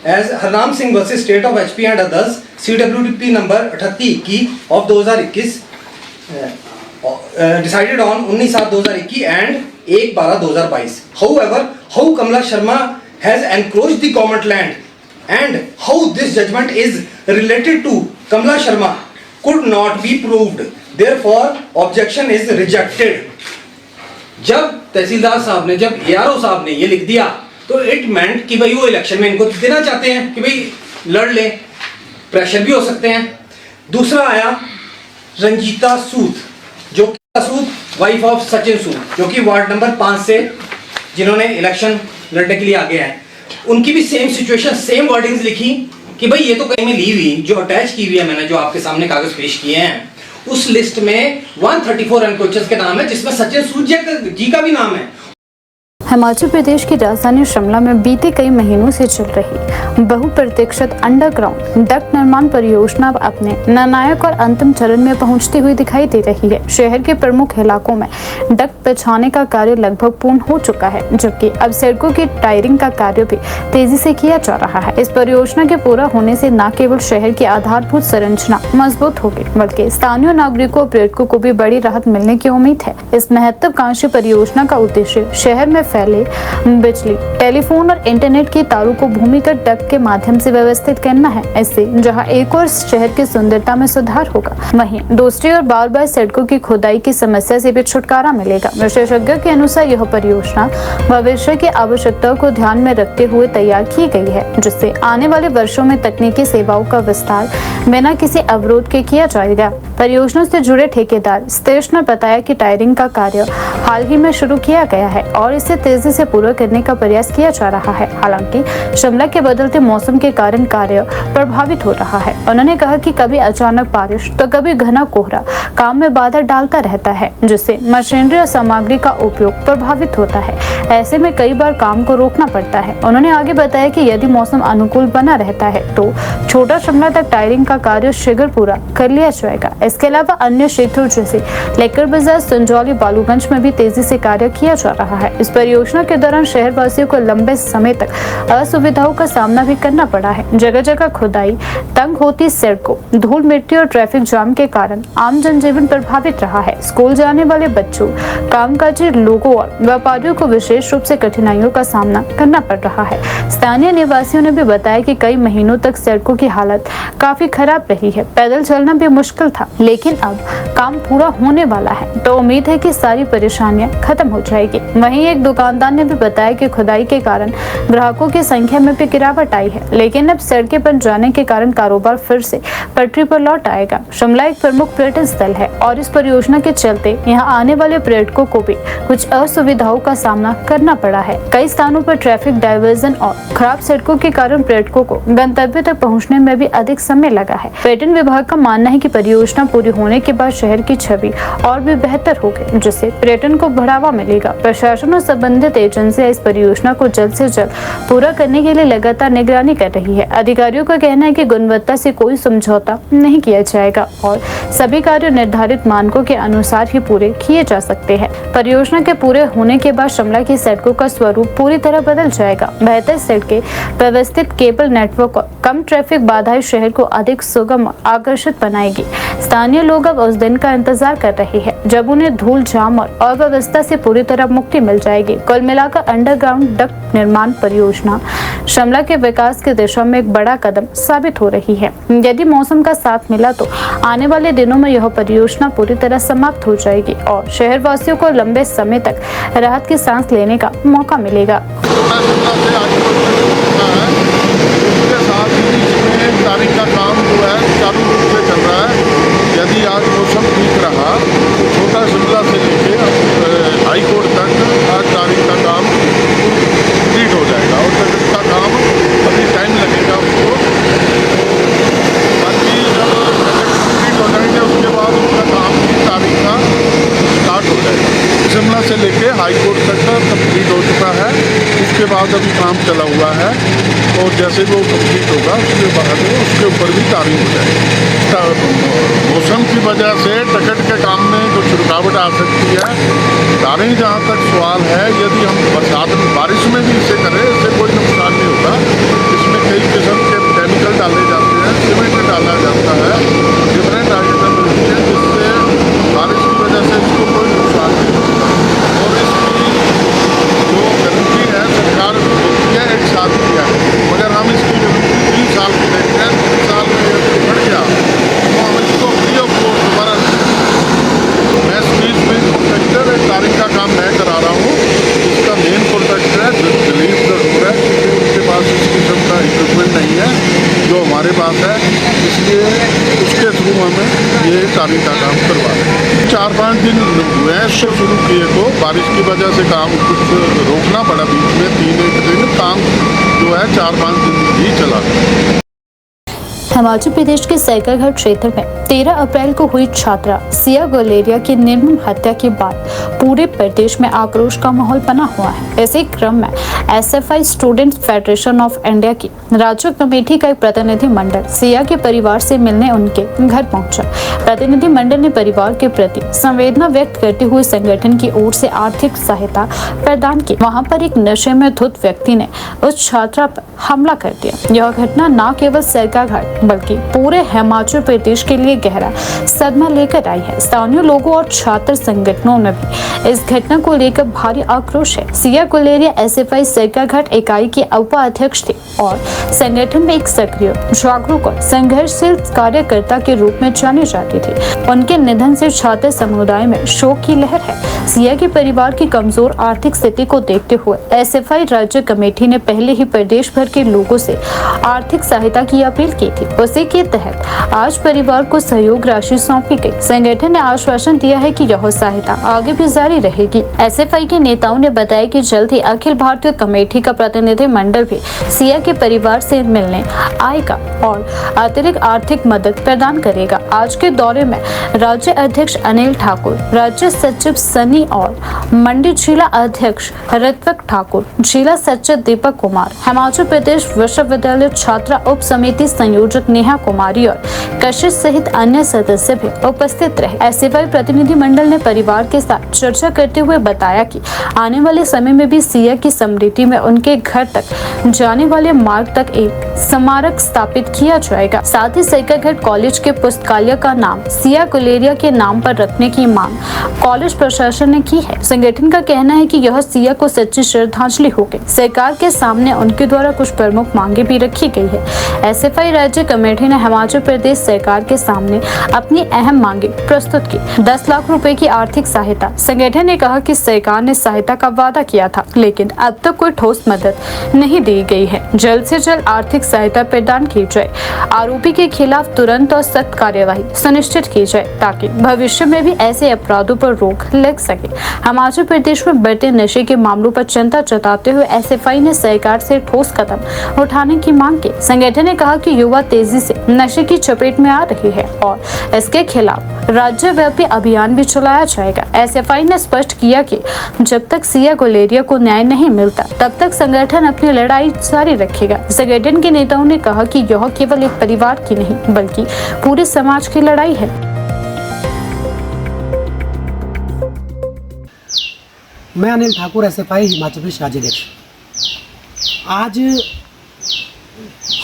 S4: as Harnam Singh versus state of HP and others CWDP number 3821 ऑफ 2021 decided on 19/7/2021 and 1/12/2022. However, how Kamala Sharma has encroached the government land and how this judgment is related to Kamala Sharma could not be proved. Therefore, objection is rejected. जब तहसीलदार साहब ने, जब ARO साहब ने ये लिख दिया तो इट मेंट कि भाई वो इलेक्शन में इनको देना चाहते हैं कि भाई लड़ लें, प्रेशर भी हो सकते हैं। दूसरा आया रंजीता सूद, जो सूद वाइफ ऑफ सचिन सूद, जो कि वार्ड नंबर 5 से जिन्होंने इलेक्शन लड़ने के लिए आगे हैं। उनकी भी सेम सिचुएशन, सेम वर्डिंग्स लिखी कि भाई ये तो कहीं में ली हुई, जो अटैच की हुई है मैंने, जो आपके सामने कागज पेश किए हैं, उस लिस्ट में 134 एनक्रोचर्स के नाम है, जिसमें सचिन सूद जी का भी नाम है।
S1: हिमाचल प्रदेश की राजधानी शिमला में बीते कई महीनों से चल रही बहुप्रतीक्षित अंडरग्राउंड डक्ट निर्माण परियोजना अपने निर्णायक और अंतिम चरण में पहुंचती हुई दिखाई दे रही है। शहर के प्रमुख इलाकों में डक्ट बिछाने का कार्य लगभग पूर्ण हो चुका है, जबकि अब सड़कों की टायरिंग का कार्य भी तेजी से किया जा रहा है। इस परियोजना के पूरा होने से न केवल शहर की आधारभूत संरचना मजबूत होगी, बल्कि स्थानीय नागरिकों और पर्यटकों को भी बड़ी राहत मिलने की उम्मीद है। इस महत्वाकांक्षी परियोजना का उद्देश्य शहर में फैले बिजली, टेलीफोन और इंटरनेट के तारों को भूमिगत डक्ट के माध्यम से व्यवस्थित करना है। इससे जहां एक और शहर की सुंदरता में सुधार होगा, वहीं दूसरी ओर बार बार सड़कों की खुदाई की समस्या से भी छुटकारा मिलेगा। विशेषज्ञों के अनुसार यह परियोजना भविष्य की आवश्यकताओं को ध्यान में रखते हुए तैयार की गई है, जिससे आने वाले वर्षों में तकनीकी सेवाओं का विस्तार बिना किसी अवरोध के किया जाएगा। परियोजना से जुड़े ठेकेदार सतेश ने बताया कि टायरिंग का कार्य हाल ही में शुरू किया गया है और इसे तेजी से पूरा करने का प्रयास किया जा रहा है। हालांकि शिमला के बदलते मौसम के कारण कार्य प्रभावित हो रहा है। उन्होंने कहा कि कभी अचानक बारिश तो कभी घना कोहरा काम में बाधा डालता रहता है, जिससे मशीनरी और सामग्री का उपयोग प्रभावित होता है। ऐसे में कई बार काम को रोकना पड़ता है। उन्होंने आगे बताया कि यदि मौसम अनुकूल बना रहता है तो छोटा शिमला तक टायरिंग का कार्य शीघ्र पूरा कर लिया जाएगा। इसके अलावा अन्य क्षेत्रों जैसे लेकर बाजार, संजौली, बालूगंज में भी तेजी से कार्य किया जा रहा है। इस परियोजना के दौरान शहर वासियों को लंबे समय तक असुविधाओं का सामना भी करना पड़ा है। जगह जगह खुदाई, तंग होती सड़कों, धूल मिट्टी और ट्रैफिक जाम के कारण आम जनजीवन प्रभावित रहा है। स्कूल जाने वाले बच्चों, कामकाजी लोगों और व्यापारियों को विशेष रूप से कठिनाइयों का सामना करना पड़ रहा है। स्थानीय निवासियों ने भी बताया कि कई महीनों तक सड़कों की हालत काफी खराब रही है। पैदल चलना भी मुश्किल था, लेकिन अब काम पूरा होने वाला है तो उम्मीद है कि सारी परेशानियां खत्म हो जाएगी। वहीं एक दुकानदार ने भी बताया कि खुदाई के कारण ग्राहकों की संख्या में भी गिरावट आई है, लेकिन अब सड़कें बन जाने के कारण कारोबार फिर से पटरी पर लौट आएगा। शिमला एक प्रमुख पर्यटन स्थल है और इस परियोजना के चलते यहाँ आने वाले पर्यटकों को भी कुछ असुविधाओं का सामना करना पड़ा है। कई स्थानों पर ट्रैफिक डायवर्जन और खराब सड़कों के कारण पर्यटकों को गंतव्य तक पहुँचने में भी अधिक समय लगा है। पर्यटन विभाग का मानना है कि परियोजना पूरी होने के बाद शहर की छवि और भी बेहतर होगी, जिससे पर्यटन को बढ़ावा मिलेगा। प्रशासन और संबंधित एजेंसियां इस परियोजना को जल्द से जल्द पूरा करने के लिए लगातार निगरानी कर रही है। अधिकारियों का कहना है कि गुणवत्ता से कोई समझौता नहीं किया जाएगा और सभी कार्य निर्धारित मानकों के अनुसार ही पूरे किए जा सकते हैं। परियोजना के पूरे होने के बाद शिमला की सड़कों का स्वरूप पूरी तरह बदल जाएगा। बेहतर सड़कें, व्यवस्थित केबल नेटवर्क और कम ट्रैफिक बाधाएं शहर को अधिक सुगम और आकर्षित बनाएगी। स्थानीय लोग अब उस दिन का इंतजार कर रहे हैं जब उन्हें धूल, जाम और अव्यवस्था से पूरी तरह मुक्ति मिल जाएगी। कुल मिलाकर अंडरग्राउंड डक्ट निर्माण परियोजना शिमला के विकास की दिशा में एक बड़ा कदम साबित हो रही है। यदि मौसम का साथ मिला तो आने वाले दिनों में यह परियोजना पूरी तरह समाप्त हो जाएगी और शहर वासियों को लंबे समय तक राहत की सांस लेने का मौका मिलेगा।
S5: तारीख का जैसे वो कंप्लीट होगा उसके बाद उसके ऊपर भी तारीख हो जाएगी। मौसम की वजह से टिकट के काम में कुछ रुकावट आ सकती है। तारीख जहाँ तक सवाल है, यदि हम बरसात में बारिश में भी इसे करें इससे कोई नुकसान नहीं होगा। इसमें कई किस्म के केमिकल डाले जाते हैं, सीमेंट डाला जाता है, डिफरेंट आइटम मिलती है, जिससे बारिश की वजह से इसको कोई नुकसान नहीं होगा। और इसकी जो गारंटी है सरकार होती है 1 साल की है, मगर हम इसकी गारंटी 3 साल की देते हैं। 3 साल में यदि बढ़ गया तो हम इसको फ्री ऑफ कॉस्ट दोबारा। मैं स्पीच प्रोटेक्टर एक तारीख का काम मैं करा रहा हूँ। इसका मेन प्रोटेक्टर है दिलीप जरूर है, क्योंकि उनके पास इस किस्म का इक्विपमेंट नहीं है जो हमारे पास है, इसलिए उसके थ्रू हमें ये तारीख का काम करवा रहे हैं। 4-5 दिन हुए हैं इसको शुरू किए, तो बारिश की वजह से काम कुछ रोकना पड़ा बीच में। 3-1 दिन काम जो है 4-5 दिन ही चला।
S1: हिमाचल प्रदेश के सैकड़गढ़ क्षेत्र में 13 अप्रैल को हुई छात्रा सिया गुलेरिया की निर्मम हत्या के बाद पूरे प्रदेश में आक्रोश का माहौल बना हुआ है। इसी क्रम में SFI students federation of India की राज्य कमेटी का एक प्रतिनिधि मंडल सिया के परिवार से मिलने उनके घर पहुंचा। प्रतिनिधि मंडल ने परिवार के प्रति संवेदना व्यक्त करते हुए संगठन की ओर से आर्थिक सहायता प्रदान की। वहां पर एक नशे में धुत व्यक्ति ने उस छात्रा पर हमला कर दिया। यह घटना न केवल सैकड़गढ़ बल्कि पूरे हिमाचल प्रदेश के लिए गहरा सदमा लेकर आई है। स्थानीय लोगों और छात्र संगठनों में भी इस घटना को लेकर भारी आक्रोश है। सिया गुलेरिया एसएफआई सैकड़गढ़ इकाई के उपाध्यक्ष थे और संगठन में एक सक्रिय, जागरूक और संघर्षशील कार्यकर्ता के रूप में जाने जाते थे। उनके निधन से छात्र समुदाय में शोक की लहर है। सिया के परिवार की कमजोर आर्थिक स्थिति को देखते हुए एसएफआई राज्य कमेटी ने पहले ही प्रदेश भर के लोगों से आर्थिक सहायता की अपील की थी। उसी के तहत आज परिवार को सहयोग राशि सौंपी गई। संगठन ने आश्वासन दिया है कि यह सहायता आगे भी जारी रहेगी। एसएफआई के नेताओं ने बताया कि जल्द ही अखिल भारतीय कमेटी का प्रतिनिधि मंडल भी सिया के परिवार से मिलने आएगा और अतिरिक्त आर्थिक मदद प्रदान करेगा। आज के दौरे में राज्य अध्यक्ष अनिल ठाकुर, राज्य सचिव सनी और मंडी जिला अध्यक्ष ऋत्विक ठाकुर, जिला सचिव दीपक कुमार, हिमाचल प्रदेश विश्वविद्यालय छात्रा उप समिति संयोजक नेहा कुमारी और कशिश सहित अन्य सदस्य भी उपस्थित रहे। एसएफआई प्रतिनिधि मंडल ने परिवार के साथ चर्चा करते हुए बताया कि आने वाले समय में भी सिया की स्मृति में उनके घर तक जाने वाले मार्ग तक एक स्मारक स्थापित किया जाएगा। साथ ही सैकड़गढ़ कॉलेज के पुस्तकालय का नाम सिया गुलेरिया के नाम पर रखने की मांग कॉलेज प्रशासन ने की है। संगठन का कहना है कि यह सिया को सच्ची श्रद्धांजलि होगी। सरकार के सामने उनके द्वारा कुछ प्रमुख मांगे भी रखी गई है। एसएफआई राज्य कमेटी ने हिमाचल प्रदेश सरकार के सामने अपनी अहम मांगे प्रस्तुत की। 10 लाख रुपए की आर्थिक सहायता। संगठन ने कहा कि सरकार ने सहायता का वादा किया था, लेकिन अब तक कोई ठोस मदद नहीं दी गई है। जल्द से जल्द आर्थिक सहायता प्रदान की जाए। आरोपी के खिलाफ तुरंत और सख्त कार्यवाही सुनिश्चित की जाए ताकि भविष्य में भी ऐसे अपराधों पर रोक लग सके। हिमाचल प्रदेश में बढ़ते नशे के मामलों पर चिंता जताते हुए एसएफआई ने सरकार से ठोस कदम उठाने की मांग की। संगठन ने कहा कि युवा तेजी से नशे की चपेट में आ रही है और इसके खिलाफ राज्यव्यापी अभियान भी चलाया जाएगा। एसएफआई ने स्पष्ट किया कि जब तक सिया गुलेरिया को न्याय नहीं मिलता तब तक संगठन अपनी लड़ाई जारी रखेगा। संगठन के नेताओं ने कहा कि यह केवल एक परिवार की नहीं बल्कि पूरे समाज की लड़ाई है।
S6: मैं अनिल ठाकुर, एसएफआई हिमाचल प्रदेश राज्याध्यक्ष। आज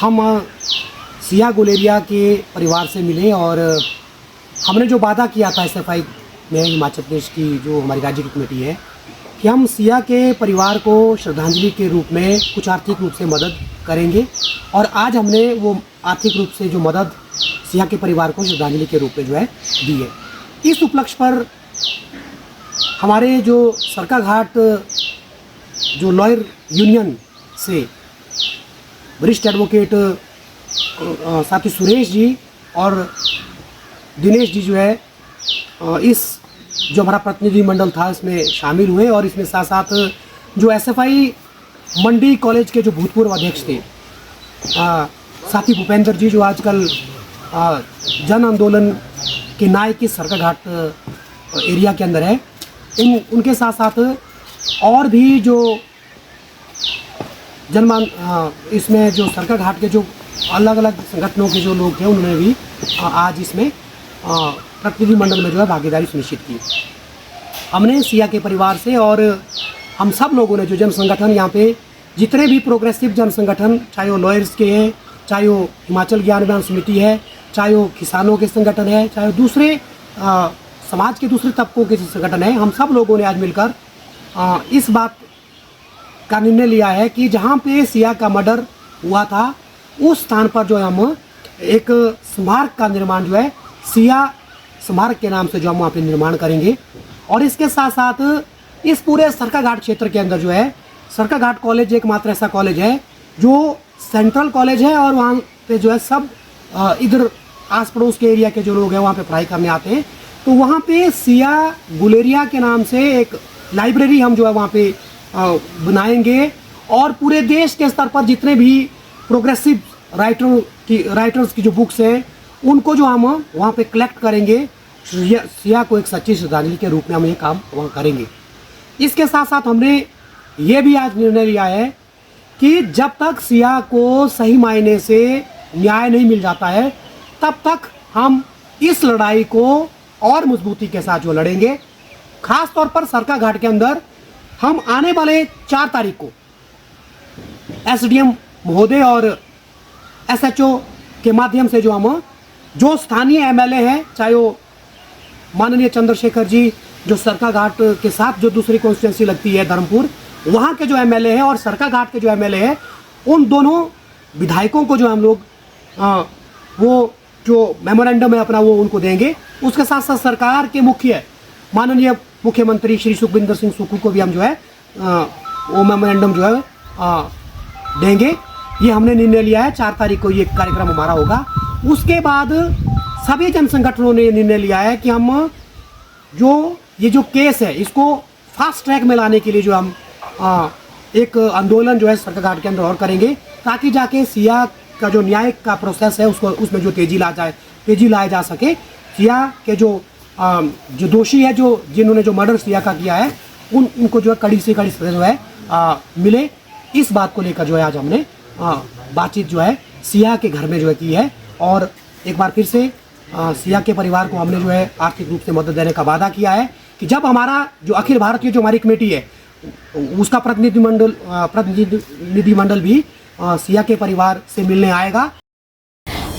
S6: हम सिया गुलेरिया के परिवार से मिले और हमने जो वादा किया था एसएफआई में हिमाचल प्रदेश की जो हमारी राज्य की कमेटी है कि हम सिया के परिवार को श्रद्धांजलि के रूप में कुछ आर्थिक रूप से मदद करेंगे और आज हमने वो आर्थिक रूप से जो मदद सिया के परिवार को श्रद्धांजलि के रूप में जो है दी है। इस उपलक्ष्य पर हमारे जो सरकाघाट जो लॉयर यूनियन से वरिष्ठ एडवोकेट साथी सुरेश जी और दिनेश जी जो है इस जो हमारा प्रतिनिधि मंडल था इसमें शामिल हुए और इसमें साथ साथ जो एसएफआई मंडी कॉलेज के जो भूतपूर्व अध्यक्ष थे साथी भूपेंद्र जी जो आजकल जन आंदोलन के नायक की सरकाघाट एरिया के अंदर है, उनके साथ साथ और भी जो इसमें जो सरकाघाट के जो अलग अलग संगठनों के जो लोग थे उन्होंने भी आज इसमें प्रतिनिधिमंडल में जो है भागीदारी सुनिश्चित की। हमने सिया के परिवार से और हम सब लोगों ने जो जन संगठन यहाँ पे जितने भी प्रोग्रेसिव जन संगठन, चाहे वो लॉयर्स के हैं, चाहे वो हिमाचल ज्ञान विज्ञान समिति है, चाहे वो किसानों के संगठन है, चाहे वो दूसरे समाज के दूसरे तबकों के संगठन है, हम सब लोगों ने आज मिलकर इस बात का निर्णय लिया है कि जहाँ पे सिया का मर्डर हुआ था उस स्थान पर जो है हम एक स्मारक का निर्माण जो है सिया स्मारक के नाम से जो हम वहाँ पे निर्माण करेंगे। और इसके साथ साथ इस पूरे सरकाघाट क्षेत्र के अंदर जो है सरकाघाट कॉलेज एकमात्र ऐसा कॉलेज है जो सेंट्रल कॉलेज है और वहाँ पे जो है सब इधर आस पड़ोस के एरिया के जो लोग हैं वहाँ पे पढ़ाई करने आते हैं। तो वहाँ पे सिया गुलेरिया के नाम से एक लाइब्रेरी हम जो है वहाँ पे बनाएंगे और पूरे देश के स्तर पर जितने भी प्रोग्रेसिव राइटर्स की जो बुक्स हैं उनको जो हम वहाँ पे कलेक्ट करेंगे, सिया को एक सच्ची श्रद्धांजलि के रूप में हम ये काम वहाँ करेंगे। इसके साथ साथ हमने ये भी आज निर्णय लिया है कि जब तक सिया को सही मायने से न्याय नहीं मिल जाता है तब तक हम इस लड़ाई को और मजबूती के साथ जो लड़ेंगे। खास तौर पर सरकाघाट के अंदर हम आने वाले 4 तारीख को एसडीएम महोदय और एसएचओ के माध्यम से जो हम जो स्थानीय एमएलए हैं, चाहे वो माननीय चंद्रशेखर जी जो सरकाघाट के साथ जो दूसरी कॉन्स्टिट्यूंसी लगती है धर्मपुर, वहाँ के जो एमएलए हैं और सरकाघाट के जो एमएलए हैं, उन दोनों विधायकों को जो हम लोग वो जो मेमोरेंडम है अपना वो उनको देंगे। उसके साथ साथ सरकार के मुख्य माननीय मुख्यमंत्री श्री सुखविंदर सिंह सुक्खू को भी हम जो है वो मेमोरेंडम जो है देंगे। ये हमने निर्णय लिया है, 4 तारीख को ये कार्यक्रम हमारा होगा। उसके बाद सभी जन संगठनों ने निर्णय लिया है कि हम ये जो केस है इसको फास्ट ट्रैक में लाने के लिए जो हम एक आंदोलन जो है सरकाघाट के अंदर और करेंगे ताकि जाके सिया का जो न्याय का प्रोसेस है उसको उसमें जो तेजी लाया जा सके। सिया के जो दोषी है जिन्होंने जो मर्डर सिया का किया है उनको जो है कड़ी से कड़ी सजा जो है मिले, इस बात को लेकर जो है आज हमने बातचीत जो है सिया के घर में जो है की है। और एक बार फिर से सिया के परिवार को हमने जो है आर्थिक रूप से मदद देने का वादा किया है कि जब हमारा जो अखिल भारतीय जो हमारी कमेटी है उसका प्रतिनिधिमंडल भी सिया के परिवार से मिलने आएगा।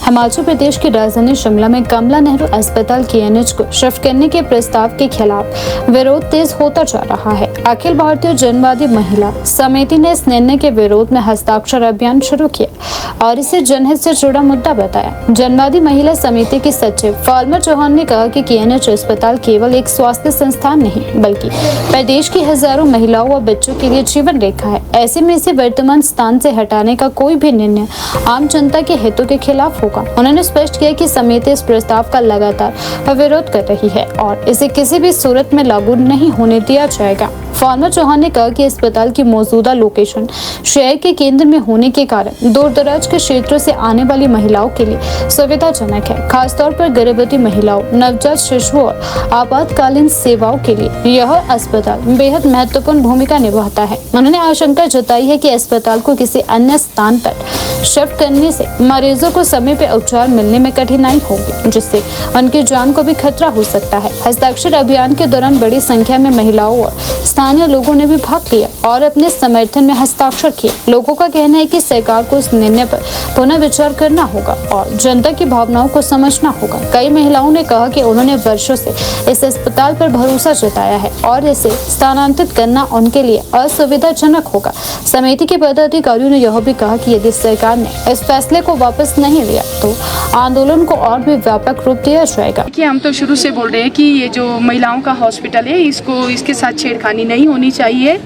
S1: हिमाचल प्रदेश की राजधानी शिमला में कमला नेहरू अस्पताल KNH को शिफ्ट करने के प्रस्ताव के खिलाफ विरोध तेज होता जा रहा है। अखिल भारतीय जनवादी महिला समिति ने इस निर्णय के विरोध में हस्ताक्षर अभियान शुरू किया और इसे जनहित से जुड़ा मुद्दा बताया। जनवादी महिला समिति की सचिव फाल्मा चौहान ने कहा कि KNH अस्पताल केवल एक स्वास्थ्य संस्थान नहीं बल्कि प्रदेश की हजारों महिलाओं व बच्चों के लिए जीवन रेखा है। ऐसे में इसे वर्तमान स्थान से हटाने का कोई भी निर्णय आम जनता के हितों के खिलाफ होगा। उन्होंने स्पष्ट किया कि समिति इस प्रस्ताव का लगातार विरोध कर रही है और इसे किसी भी सूरत में लागू नहीं होने दिया जाएगा। फाल्मा चौहान ने कहा कि अस्पताल की मौजूदा लोकेशन शहर के केंद्र में होने के कारण दूर दराज के क्षेत्रों से आने वाली महिलाओं के लिए सुविधाजनक है। खासतौर पर गर्भवती महिलाओं, नवजात शिशुओं और आपातकालीन सेवाओं के लिए यह अस्पताल बेहद महत्वपूर्ण भूमिका निभाता है। उन्होंने आशंका जताई है कि अस्पताल को किसी अन्य स्थान पर शिफ्ट करने से मरीजों को समय पर उपचार मिलने में कठिनाई होगी, जिससे उनकी जान को भी खतरा हो सकता है। हस्ताक्षर अभियान के दौरान बड़ी संख्या में महिलाओं और स्थानीय लोगों ने भी भाग लिया और अपने समर्थन में हस्ताक्षर किए। लोगों का कहना है कि सरकार को इस निर्णय पर पुनः विचार करना होगा और जनता की भावनाओं को समझना होगा। कई महिलाओं ने कहा कि उन्होंने वर्षों से इस अस्पताल पर भरोसा जताया है और इसे स्थानांतरित करना उनके लिए असुविधाजनक होगा। समिति के पदाधिकारियों ने यह भी कहा कि यदि सरकार ने इस फैसले को वापस नहीं लिया तो आंदोलन को और भी व्यापक रूप दिया जाएगा।
S7: कि हम तो शुरू से बोल रहे हैं कि ये जो महिलाओं का हॉस्पिटल है इसके साथ छेड़खानी नहीं होनी चाहिए।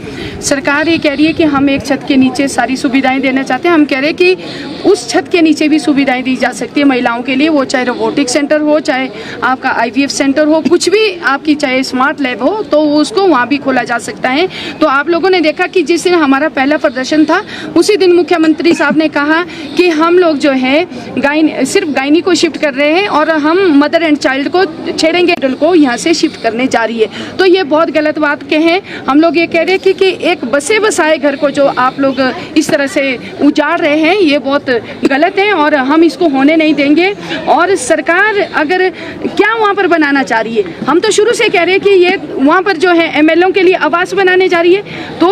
S7: सरकार ये कह रही है कि हम एक छत के नीचे सारी सुविधाएं देना चाहते हैं। हम कह रहे हैं कि उस छत के नीचे भी सुविधाएं दी जा सकती है महिलाओं के लिए, वो चाहे रोबोटिक सेंटर हो, चाहे आपका IVF सेंटर हो, कुछ भी आपकी चाहे स्मार्ट लैब हो, तो उसको वहाँ भी खोला जा सकता है। तो आप लोगों ने देखा कि जिस दिन हमारा पहला प्रदर्शन था उसी दिन मुख्यमंत्री साहब ने कहा होगा कि हम लोग जो है सिर्फ गायनी को शिफ्ट कर रहे हैं और हम मदर एंड चाइल्ड को छेड़ेंगे, को यहाँ से शिफ्ट करने जा रही है। तो ये बहुत गलत बात के हैं। हम लोग ये कह रहे हैं कि एक बसे बसाए घर को जो आप लोग इस तरह से उजाड़ रहे हैं, ये बहुत गलत है और हम इसको होने नहीं देंगे। और सरकार अगर क्या वहाँ पर बनाना चाह रही है, हम तो शुरू से कह रहे हैं कि ये वहाँ पर जो है MLO के लिए आवास बनाने जा रही है, तो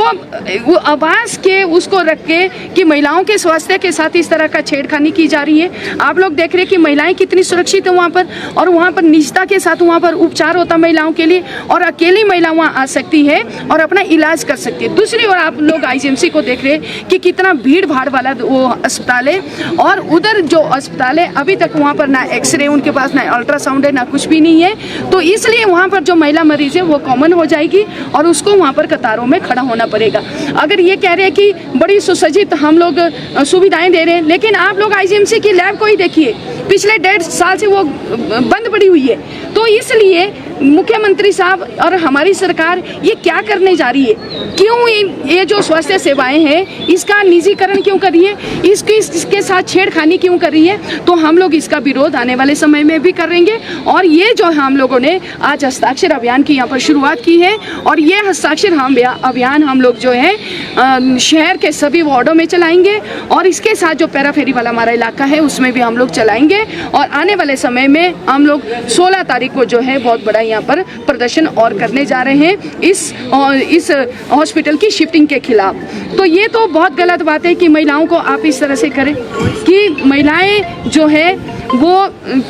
S7: वो आवास के उसको रख के कि महिलाओं के स्वास्थ्य के साथ इस तरह का छेड़खानी की जा रही है। आप लोग देख रहे हैं कि महिलाएं कितनी सुरक्षित है वहाँ पर, और वहाँ पर निजता के साथ वहाँ पर उपचार होता महिलाओं के लिए, और अकेली महिला वहाँ आ सकती है और अपना इलाज कर सकती है। दूसरी ओर आप लोग IGMC को देख रहे हैं कि कितना भीड़ भाड़ वाला वो अस्पताल है, और उधर जो अस्पताल है अभी तक वहाँ पर ना एक्सरे उनके पास, ना अल्ट्रासाउंड है, ना कुछ भी नहीं है। तो इसलिए वहाँ पर जो महिला मरीज है वो कॉमन हो जाएगी और उसको वहाँ पर कतारों में खड़ा होना पड़ेगा। अगर ये कह रहे हैं कि बड़ी सुसज्जित हम लोग सुविधाएं दे रहे हैं, लेकिन आप लोग IGMC की लैब को ही देखिए, पिछले 1.5 साल से वो बंद पड़ी हुई है। तो इसलिए मुख्यमंत्री साहब और हमारी सरकार ये क्या करने जा रही है, क्यों ये जो स्वास्थ्य सेवाएं हैं इसका निजीकरण क्यों कर रही है, इसके साथ छेड़खानी क्यों कर रही है। तो हम लोग इसका विरोध आने वाले समय में भी करेंगे। और ये जो हम लोगों ने आज हस्ताक्षर अभियान की यहाँ पर शुरुआत की है, और ये हस्ताक्षर अभियान हम लोग जो है शहर के सभी वार्डों में चलाएंगे, और इसके साथ जो पैराफेरी वाला हमारा इलाका है उसमें भी हम लोग चलाएंगे। और आने वाले समय में हम लोग 16 तारीख को जो है बहुत बड़ा यहाँ पर प्रदर्शन और करने जा रहे हैं इस हॉस्पिटल की शिफ्टिंग के खिलाफ। तो ये तो बहुत गलत बात है कि महिलाओं को आप इस तरह से करें, कि महिलाएं जो है वो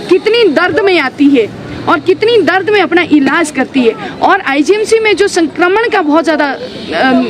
S7: कितनी दर्द में आती है और कितनी दर्द में अपना इलाज करती है। और IGMC में जो संक्रमण का बहुत ज़्यादा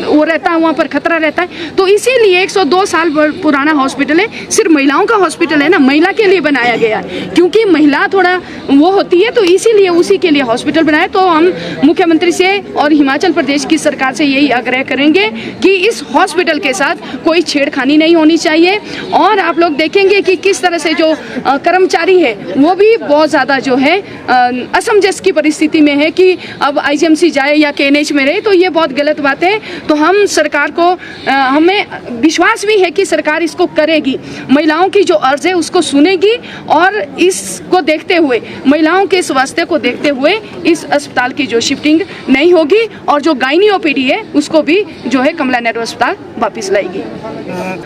S7: वो रहता है, वहाँ पर खतरा रहता है। तो इसीलिए 102 साल पुराना हॉस्पिटल है, सिर्फ महिलाओं का हॉस्पिटल है ना, महिला के लिए बनाया गया है, क्योंकि महिला थोड़ा वो होती है, तो इसीलिए उसी के लिए हॉस्पिटल बनाया। तो हम मुख्यमंत्री से और हिमाचल प्रदेश की सरकार से यही आग्रह करेंगे कि इस हॉस्पिटल के साथ कोई छेड़खानी नहीं होनी चाहिए। और आप लोग देखेंगे कि किस तरह से जो कर्मचारी है वो भी बहुत ज़्यादा जो है असमंजस की परिस्थिति में है कि अब IGMC जाए या KNH में रहे। तो ये बहुत गलत बात है। तो हम सरकार को हमें विश्वास भी है कि सरकार इसको करेगी, महिलाओं की जो अर्ज है उसको सुनेगी, और इसको देखते हुए महिलाओं के स्वास्थ्य को देखते हुए इस अस्पताल की जो शिफ्टिंग नहीं होगी, और जो गायनी OPD है उसको भी जो है कमला नेहरू अस्पताल वापस लाएगी।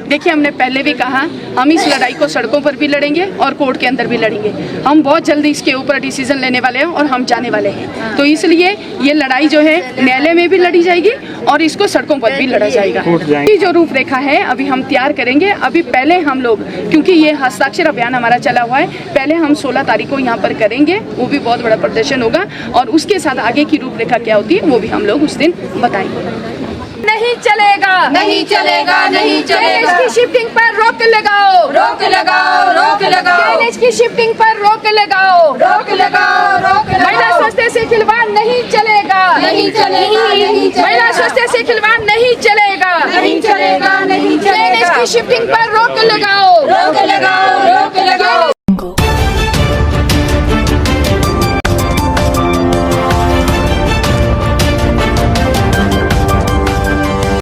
S7: देखिए, हमने पहले भी कहा हम इस लड़ाई को सड़कों पर भी लड़ेंगे और कोर्ट के अंदर भी लड़ेंगे। हम बहुत जल्दी इसके ऊपर डिसीजन लेने वाले हैं और हम जाने वाले हैं। तो इसलिए ये लड़ाई जो है न्यायालय में भी लड़ी जाएगी और इसको सड़कों पर भी लड़ा जाएगा। ये जो रूपरेखा है अभी हम तैयार करेंगे। अभी पहले हम लोग, क्योंकि ये हस्ताक्षर अभियान हमारा चला हुआ है, पहले हम 16 तारीख को यहाँ पर करेंगे, वो भी बहुत बड़ा प्रदर्शन होगा, और उसके साथ आगे की रूपरेखा क्या होती है वो भी हम लोग उस दिन बताएंगे।
S8: नहीं चलेगा, नहीं चलेगा, नहीं चलेगा।
S7: KNH की शिफ्टिंग पर रोक लगाओ,
S8: रोक लगाओ, रोक लगाओ।
S7: KNH की शिफ्टिंग पर रोक लगाओ,
S8: रोक लगाओ, रोक लगाओ।
S7: महिला स्वास्थ्य से खिलवाड़ नहीं चलेगा,
S8: नहीं चलेगा, नहीं चलेगा।
S7: महिला स्वास्थ्य से खिलवाड़ नहीं चलेगा,
S8: नहीं चलेगा, नहीं चलेगा।
S7: KNH की शिफ्टिंग पर रोक लगाओ,
S8: रोक लगाओ, रोक लगाओ।